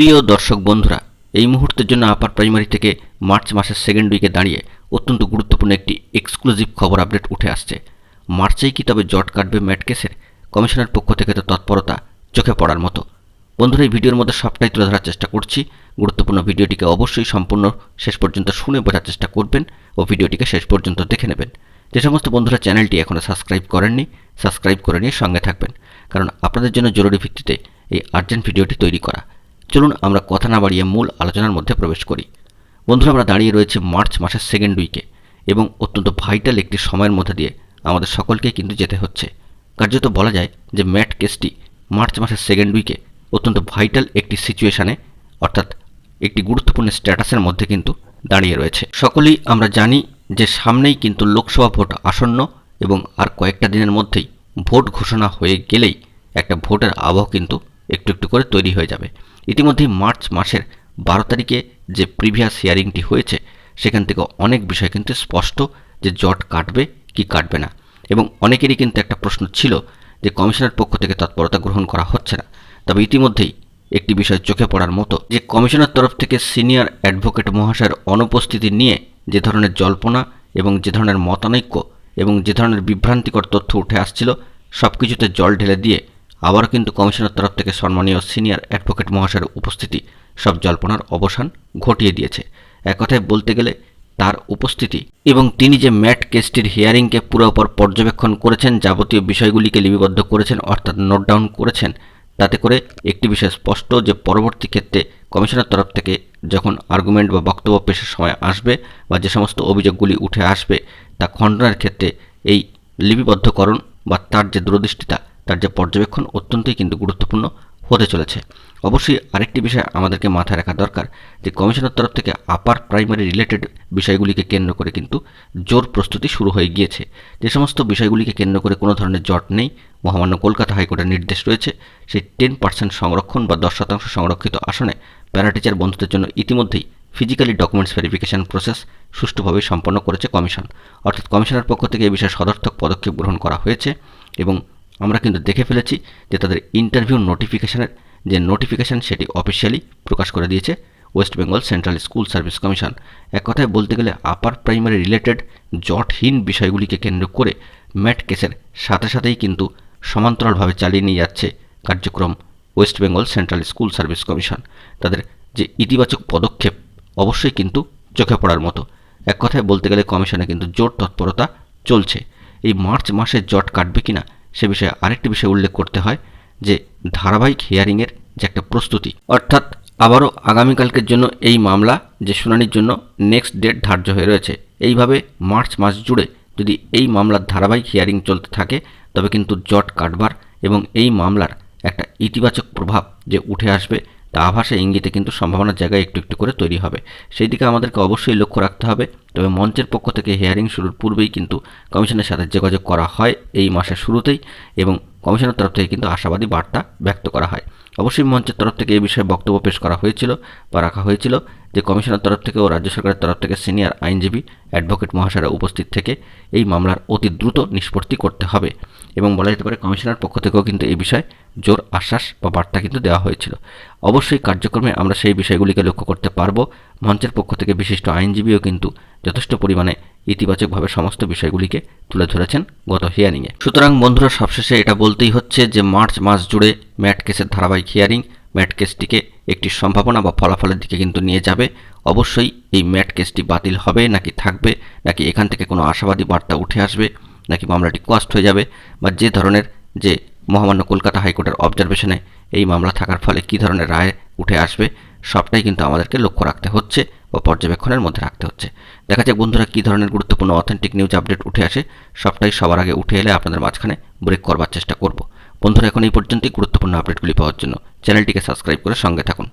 প্রিয় দর্শক বন্ধুরা, এই মুহূর্তের জন্য আপার প্রাইমারি থেকে মার্চ মাসের সেকেন্ড উইকে দাঁড়িয়ে অত্যন্ত গুরুত্বপূর্ণ একটি এক্সক্লুসিভ খবর আপডেট উঠে আসছে। মার্চেই কি তবে জট কাটবে ম্যাট কেসের? কমিশনের পক্ষ থেকে তো তৎপরতা চোখে পড়ার মতো। বন্ধুরা, এই ভিডিওর মধ্যে সবটাই তুলে ধরার চেষ্টা করছি। গুরুত্বপূর্ণ ভিডিওটিকে অবশ্যই সম্পূর্ণ শেষ পর্যন্ত শুনে বোঝার চেষ্টা করবেন ও ভিডিওটিকে শেষ পর্যন্ত দেখে নেবেন। যে সমস্ত বন্ধুরা চ্যানেলটি এখনও সাবস্ক্রাইব করেননি, সাবস্ক্রাইব করে নিয়ে সঙ্গে থাকবেন, কারণ আপনাদের জন্য জরুরি ভিত্তিতে এই আর্জেন্ট ভিডিওটি তৈরি করা। চলুন আমরা কথা না বাড়িয়ে মূল আলোচনার মধ্যে প্রবেশ করি। বন্ধুরা, আমরা দাঁড়িয়ে রয়েছে মার্চ মাসের সেকেন্ড উইকে এবং অত্যন্ত ভাইটাল একটি সময়ের মধ্যে দিয়ে আমাদের সকলকেই কিন্তু যেতে হচ্ছে। কার্যত বলা যায় যে ম্যাট কেসটি মার্চ মাসের সেকেন্ড উইকে অত্যন্ত ভাইটাল একটি সিচুয়েশানে, অর্থাৎ একটি গুরুত্বপূর্ণ স্ট্যাটাসের মধ্যে কিন্তু দাঁড়িয়ে রয়েছে। সকলেই আমরা জানি যে সামনেই কিন্তু লোকসভা ভোট আসন্ন এবং আর কয়েকটা দিনের মধ্যেই ভোট ঘোষণা হয়ে গেলেই একটা ভোটের আবহ কিন্তু একটু একটু করে তৈরি হয়ে যাবে। ইতিমধ্যেই মার্চ মাসের 12 তারিখে যে প্রিভিয়াস হিয়ারিংটি হয়েছে সেখান থেকে অনেক বিষয় কিন্তু স্পষ্ট যে জট কাটবে কি কাটবে না, এবং অনেকেরই কিন্তু একটা প্রশ্ন ছিল যে কমিশনের পক্ষ থেকে তৎপরতা গ্রহণ করা হচ্ছে না। তবে ইতিমধ্যেই একটি বিষয় চোখে পড়ার মতো যে কমিশনের তরফ থেকে সিনিয়র অ্যাডভোকেট মহাশয়ের অনুপস্থিতি নিয়ে যে ধরনের জল্পনা এবং যে ধরনের মতানৈক্য এবং যে ধরনের বিভ্রান্তিকর তথ্য উঠে আসছিল, সব কিছুতে জল ঢেলে দিয়ে আবারও কিন্তু কমিশনের তরফ থেকে সম্মানীয় সিনিয়র অ্যাডভোকেট মহাশয়ের উপস্থিতি সব জল্পনার অবসান ঘটিয়ে দিয়েছে। এক কথায় বলতে গেলে তার উপস্থিতি এবং তিনি যে ম্যাট কেসটির হিয়ারিংকে পুরোপুর পর্যবেক্ষণ করেছেন, যাবতীয় বিষয়গুলিকে লিপিবদ্ধ করেছেন, অর্থাৎ নোট ডাউন করেছেন, তাতে করে একটি বিষয় স্পষ্ট যে পরবর্তী ক্ষেত্রে কমিশনের তরফ থেকে যখন আর্গুমেন্ট বা বক্তব্য পেশের সময় আসবে বা যে সমস্ত অভিযোগগুলি উঠে আসবে তা খণ্ডনের ক্ষেত্রে এই লিপিবদ্ধকরণ বা তার যে দূরদৃষ্টিতা, তার যে পর্যবেক্ষণ অত্যন্তই কিন্তু গুরুত্বপূর্ণ হতে চলেছে। অবশ্যই আরেকটি বিষয় আমাদেরকে মাথায় রাখা দরকার যে কমিশনের তরফ থেকে আপার প্রাইমারি রিলেটেড বিষয়গুলিকে কেন্দ্র করে কিন্তু জোর প্রস্তুতি শুরু হয়ে গিয়েছে। যে সমস্ত বিষয়গুলিকে কেন্দ্র করে কোনো ধরনের জট নেই, মহামান্য কলকাতা হাইকোর্টের নির্দেশ রয়েছে সেই 10% সংরক্ষণ বা 10% সংরক্ষিত আসনে প্যারাটিচার বন্ধুদের জন্য ইতিমধ্যেই ফিজিক্যালি ডকুমেন্টস ভেরিফিকেশন প্রসেস সুষ্ঠুভাবে সম্পন্ন করেছে কমিশন। অর্থাৎ কমিশনের পক্ষ থেকে এই বিষয়ে সদর্থক পদক্ষেপ গ্রহণ করা হয়েছে এবং আমরা কিন্তু দেখে ফেলেছি যে তাদের ইন্টারভিউ নোটিফিকেশনের যে নোটিফিকেশান সেটি অফিসিয়ালি প্রকাশ করে দিয়েছে West Bengal central school service commission. এক কথায় বলতে গেলে আপার প্রাইমারি রিলেটেড জটহীন বিষয়গুলিকে কেন্দ্র করে ম্যাট কেসের সাথে সাথেই কিন্তু সমান্তরালভাবে চালিয়ে নিয়ে যাচ্ছে কার্যক্রম West Bengal central school service commission. তাদের যে ইতিবাচক পদক্ষেপ অবশ্যই কিন্তু চোখে পড়ার মতো। এক কথায় বলতে গেলে কমিশনে কিন্তু জোর তৎপরতা চলছে। এই মার্চ মাসে জট কাটবে কিনা সে বিষয়ে আরেকটি বিষয় উল্লেখ করতে হয় যে ধারাবাহিক হিয়ারিংয়ের যে একটা প্রস্তুতি, অর্থাৎ আবারও আগামীকালকের জন্য এই মামলা যে শুনানির জন্য নেক্সট ডেট ধার্য হয়ে রয়েছে। এইভাবে মার্চ মাস জুড়ে যদি এই মামলার ধারাবাহিক হিয়ারিং চলতে থাকে তবে কিন্তু জট কাটবার এবং এই মামলার একটা ইতিবাচক প্রভাব যে উঠে আসবে তা আভাসে ইঙ্গিতে কিন্তু সম্ভাবনার জায়গায় একটু একটু করে তৈরি হবে। সেই দিকে আমাদেরকে অবশ্যই লক্ষ্য রাখতে হবে। তবে মঞ্চের পক্ষ থেকে হিয়ারিং শুরুর পূর্বেই কিন্তু কমিশনের সাথে যোগাযোগ করা হয় এই মাসের শুরুতেই, এবং কমিশনের তরফ থেকে কিন্তু আশাবাদী বার্তা ব্যক্ত করা হয়। অবশ্যই মঞ্চের তরফ থেকে এই বিষয়ে বক্তব্য পেশ করা হয়েছিল বা রাখা হয়েছিল যে কমিশনের তরফ থেকে ও রাজ্য সরকারের তরফ থেকে সিনিয়র আইনজীবী অ্যাডভোকেট মহাশয়রা উপস্থিত থেকে এই মামলার অতি দ্রুত নিষ্পত্তি করতে হবে, এবং বলা যেতে পারে কমিশনের পক্ষ থেকেও কিন্তু এই বিষয়ে জোর আশ্বাস বা বার্তা কিন্তু দেওয়া হয়েছিল। অবশ্যই কার্যক্রমে আমরা সেই বিষয়গুলিকে লক্ষ্য করতে পারবো। মঞ্চের পক্ষ থেকে বিশিষ্ট আইনজীবীও কিন্তু যথেষ্ট পরিমাণে ইতিবাচকভাবে সমস্ত বিষয়গুলিকে তুলে ধরেছেন গত হিয়ারিংয়ে। সুতরাং বন্ধুরা, সবশেষে এটা বলতেই হচ্ছে যে মার্চ মাস জুড়ে ম্যাট কেসের ধারাবাহিক হিয়ারিং ম্যাট কেসটিকে একটি সম্ভাবনা বা ফলাফলের দিকে কিন্তু নিয়ে যাবে। অবশ্যই এই ম্যাট কেসটি বাতিল হবে নাকি থাকবে, নাকি এখান থেকে কোনো আশাবাদী বার্তা উঠে আসবে, নাকি মামলাটি কোয়াস্ট হয়ে যাবে, বা যে ধরনের যে মহামান্য কলকাতা হাইকোর্টের অবজারভেশনে এই মামলা থাকার ফলে কী ধরনের রায় উঠে আসবে, সবটাই কিন্তু আমাদেরকে লক্ষ্য রাখতে হচ্ছে বা পর্যবেক্ষণের মধ্যে রাখতে হচ্ছে। দেখা যাক বন্ধুরা কী ধরনের গুরুত্বপূর্ণ অথেন্টিক নিউজ আপডেট উঠে আসে। সবটাই সবার আগে উঠে এলে আপনাদের মাঝখানে ব্রেক করবার চেষ্টা করব। বন্ধুরা, এখন এই পর্যন্তই। গুরুত্বপূর্ণ আপডেটগুলি পাওয়ার জন্য চ্যানেলটিকে সাবস্ক্রাইব করে সঙ্গে থাকুন।